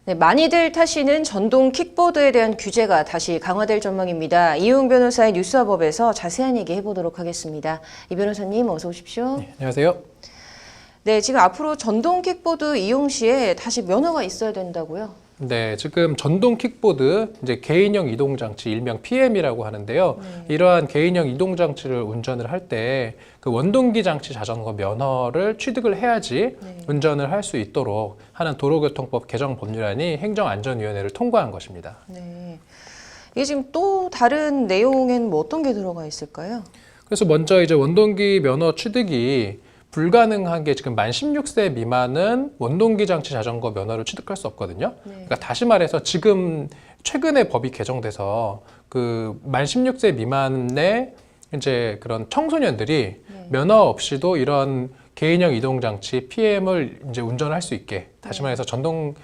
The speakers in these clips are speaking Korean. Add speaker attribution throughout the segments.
Speaker 1: 네, 많이들 타시는 전동 킥보드에 대한 규제가 다시 강화될 전망입니다. 이용 변호사의 뉴스와법에서 자세한 얘기 해보도록 하겠습니다. 이 변호사님 어서 오십시오.
Speaker 2: 네, 안녕하세요.
Speaker 1: 네, 지금 앞으로 전동 킥보드 이용 시에 다시 면허가 있어야 된다고요?
Speaker 2: 네, 지금 전동 킥보드, 이제 개인형 이동장치, 일명 PM이라고 하는데요. 이러한 개인형 이동장치를 운전을 할 때 그 원동기 장치 자전거 면허를 취득을 해야지 운전을 할 수 있도록 하는 도로교통법 개정 법률안이 행정안전위원회를 통과한 것입니다.
Speaker 1: 네. 이게 지금 또 다른 내용엔 뭐 어떤 게 들어가 있을까요?
Speaker 2: 그래서 먼저 이제 원동기 면허 취득이 불가능한 게 지금 만 16세 미만은 원동기 장치 자전거 면허를 취득할 수 없거든요. 그러니까 다시 말해서 지금 최근에 법이 개정돼서 그 만 16세 미만의 이제 그런 청소년들이 면허 없이도 이런 개인형 이동 장치 PM을 이제 운전할 수 있게, 다시 말해서 전동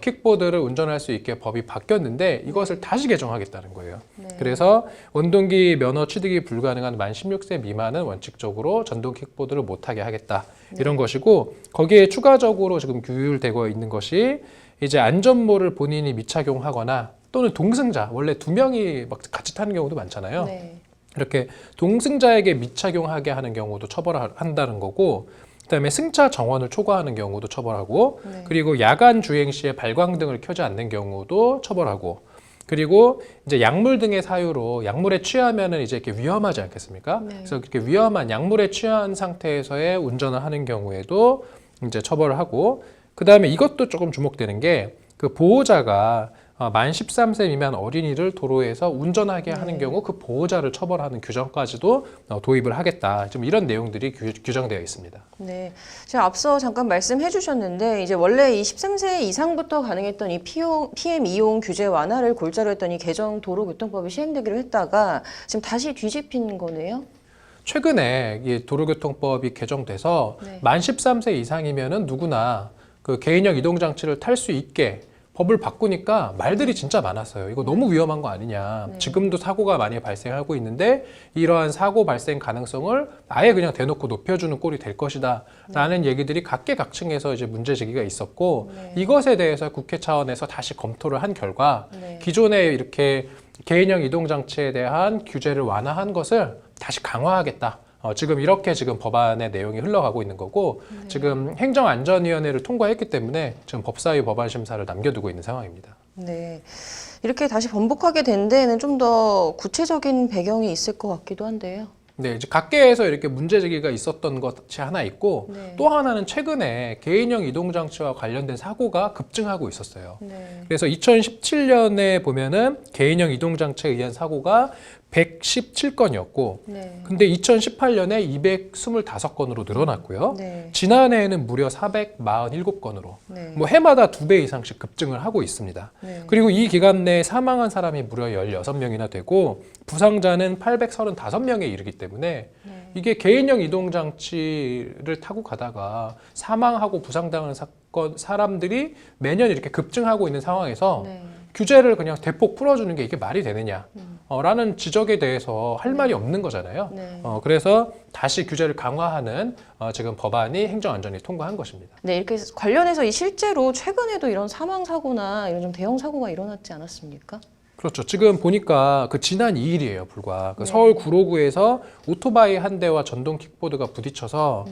Speaker 2: 킥보드를 운전할 수 있게 법이 바뀌었는데 이것을 다시 개정하겠다는 거예요. 그래서 원동기 면허 취득이 불가능한 만 16세 미만은 원칙적으로 전동 킥보드를 못하게 하겠다. 이런 것이고, 거기에 추가적으로 지금 규율되고 있는 것이 이제 안전모를 본인이 미착용하거나 또는 동승자, 원래 두 명이 막 같이 타는 경우도 많잖아요.
Speaker 1: 네.
Speaker 2: 이렇게 동승자에게 미착용하게 하는 경우도 처벌한다는 거고, 그다음에 승차 정원을 초과하는 경우도 처벌하고, 그리고 야간 주행 시에 발광등을 켜지 않는 경우도 처벌하고, 그리고 이제 약물 등의 사유로 약물에 취하면은 이제 이렇게 위험하지 않겠습니까? 그래서 그렇게 위험한 약물에 취한 상태에서의 운전을 하는 경우에도 이제 처벌을 하고, 그다음에 이것도 조금 주목되는 게 그 보호자가 만 13세 미만 어린이를 도로에서 운전하게 하는 경우 그 보호자를 처벌하는 규정까지도 도입을 하겠다. 좀 이런 내용들이 규정되어 있습니다.
Speaker 1: 네. 제가 앞서 잠깐 말씀해 주셨는데, 이제 원래 이 13세 이상부터 가능했던 이 PM 이용 규제 완화를 골자로 했던 이 개정 도로교통법이 시행되기로 했다가 지금 다시 뒤집힌 거네요?
Speaker 2: 최근에 이 도로교통법이 개정돼서 만 13세 이상이면은 누구나 그 개인형 이동장치를 탈 수 있게 법을 바꾸니까 말들이 진짜 많았어요. 이거 너무 위험한 거 아니냐. 지금도 사고가 많이 발생하고 있는데 이러한 사고 발생 가능성을 아예 그냥 대놓고 높여주는 꼴이 될 것이다. 라는 얘기들이 각계각층에서 이제 문제 제기가 있었고, 이것에 대해서 국회 차원에서 다시 검토를 한 결과 기존에 이렇게 개인형 이동장치에 대한 규제를 완화한 것을 다시 강화하겠다. 지금 이렇게 지금 법안의 내용이 흘러가고 있는 거고, 지금 행정안전위원회를 통과했기 때문에 지금 법사위 법안 심사를 남겨두고 있는 상황입니다.
Speaker 1: 네. 이렇게 다시 번복하게 된 데에는 좀 더 구체적인 배경이 있을 것 같기도 한데요.
Speaker 2: 네, 이제 각계에서 이렇게 문제 제기가 있었던 것이 하나 있고, 또 하나는 최근에 개인형 이동장치와 관련된 사고가 급증하고 있었어요. 그래서 2017년에 보면은 개인형 이동장치에 의한 사고가 117건이었고, 근데 2018년에 225건으로 늘어났고요. 지난해에는 무려 447건으로 뭐 해마다 2배 이상씩 급증을 하고 있습니다. 그리고 이 기간 내에 사망한 사람이 무려 16명이나 되고 부상자는 835명에 이르기 때문에 이게 개인형 이동장치를 타고 가다가 사망하고 부상당하는 사람들이 매년 이렇게 급증하고 있는 상황에서 규제를 그냥 대폭 풀어주는 게 이게 말이 되느냐 라는 지적에 대해서 할 말이 없는 거잖아요. 그래서 다시 규제를 강화하는 지금 법안이 행정안전위 통과한 것입니다.
Speaker 1: 네, 이렇게 관련해서 이 실제로 최근에도 이런 사망사고나 이런 좀 대형 사고가 일어났지 않았습니까?
Speaker 2: 그렇죠. 지금 보니까 그 지난 2일이에요, 불과. 그 서울 구로구에서 오토바이 한 대와 전동 킥보드가 부딪혀서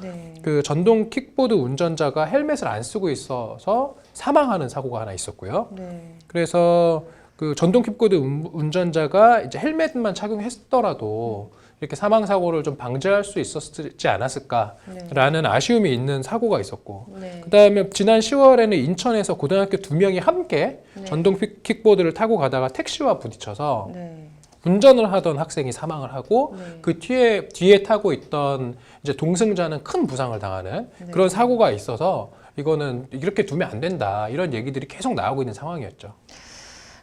Speaker 2: 그 전동 킥보드 운전자가 헬멧을 안 쓰고 있어서 사망하는 사고가 하나 있었고요. 그래서 그 전동 킥보드 운전자가 이제 헬멧만 착용했더라도 이렇게 사망 사고를 좀 방지할 수 있었지 않았을까라는 아쉬움이 있는 사고가 있었고, 그다음에 지난 10월에는 인천에서 고등학교 2명이 함께 전동 킥보드를 타고 가다가 택시와 부딪혀서 운전을 하던 학생이 사망을 하고 그 뒤에 타고 있던 이제 동승자는 큰 부상을 당하는 그런 사고가 있어서 이거는 이렇게 두면 안 된다, 이런 얘기들이 계속 나오고 있는 상황이었죠.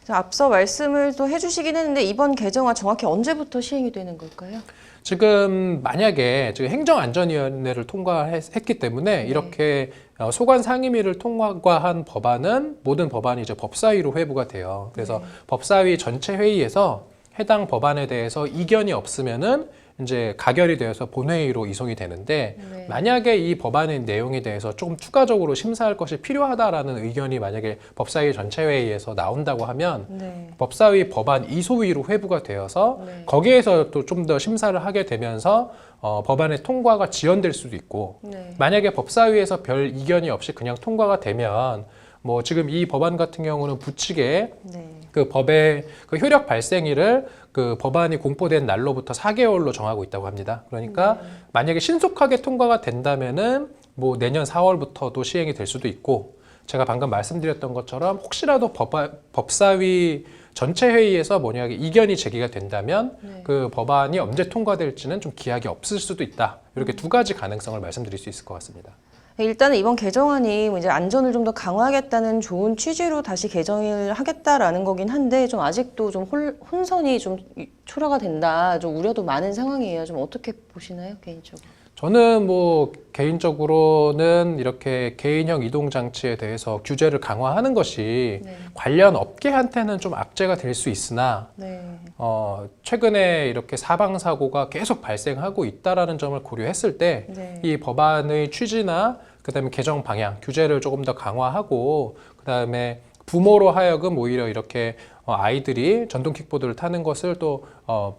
Speaker 1: 앞서 말씀을 또 해주시긴 했는데 이번 개정안 정확히 언제부터 시행이 되는 걸까요?
Speaker 2: 지금 만약에 지금 행정안전위원회를 통과했기 때문에 이렇게 소관 상임위를 통과한 법안은 모든 법안이 이제 법사위로 회부가 돼요. 그래서 법사위 전체 회의에서 해당 법안에 대해서 이견이 없으면은 이제 가결이 되어서 본회의로 이송이 되는데
Speaker 1: 네.
Speaker 2: 만약에 이 법안의 내용에 대해서 조금 추가적으로 심사할 것이 필요하다라는 의견이 만약에 법사위 전체 회의에서 나온다고 하면
Speaker 1: 네.
Speaker 2: 법사위 법안 이소위로 회부가 되어서
Speaker 1: 네.
Speaker 2: 거기에서 또 좀 더 심사를 하게 되면서 법안의 통과가 지연될 수도 있고
Speaker 1: 네.
Speaker 2: 만약에 법사위에서 별 이견이 없이 그냥 통과가 되면 뭐 지금 이 법안 같은 경우는 부칙에
Speaker 1: 네.
Speaker 2: 그 법의 그 효력 발생일을 그 법안이 공포된 날로부터 4개월로 정하고 있다고 합니다. 그러니까 만약에 신속하게 통과가 된다면은 뭐 내년 4월부터도 시행이 될 수도 있고 제가 방금 말씀드렸던 것처럼 혹시라도 법사위 전체 회의에서 만약에 이견이 제기가 된다면 그 법안이 언제 통과될지는 좀 기약이 없을 수도 있다. 이렇게 두 가지 가능성을 말씀드릴 수 있을 것 같습니다.
Speaker 1: 일단은 이번 개정안이 이제 안전을 좀 더 강화하겠다는 좋은 취지로 다시 개정을 하겠다라는 거긴 한데 좀 아직도 좀 혼선이 좀 초래가 된다, 좀 우려도 많은 상황이에요. 좀 어떻게 보시나요, 개인적으로?
Speaker 2: 저는 뭐 개인적으로는 이렇게 개인형 이동 장치에 대해서 규제를 강화하는 것이
Speaker 1: 네.
Speaker 2: 관련 업계한테는 좀 악재가 될 수 있으나
Speaker 1: 네.
Speaker 2: 최근에 이렇게 사방 사고가 계속 발생하고 있다라는 점을 고려했을 때 이
Speaker 1: 네.
Speaker 2: 법안의 취지나 그다음에 개정 방향, 규제를 조금 더 강화하고 그다음에 부모로 하여금 오히려 이렇게 아이들이 전동 킥보드를 타는 것을 또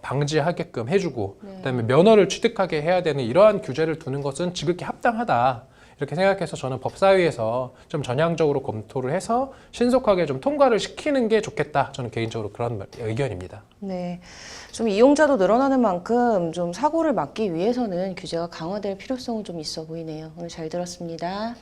Speaker 2: 방지하게끔 해주고 그다음에 면허를 취득하게 해야 되는 이러한 규제를 두는 것은 지극히 합당하다. 이렇게 생각해서 저는 법사위에서 좀 전향적으로 검토를 해서 신속하게 좀 통과를 시키는 게 좋겠다. 저는 개인적으로 그런 의견입니다.
Speaker 1: 네. 좀 이용자도 늘어나는 만큼 좀 사고를 막기 위해서는 규제가 강화될 필요성은 좀 있어 보이네요. 오늘 잘 들었습니다.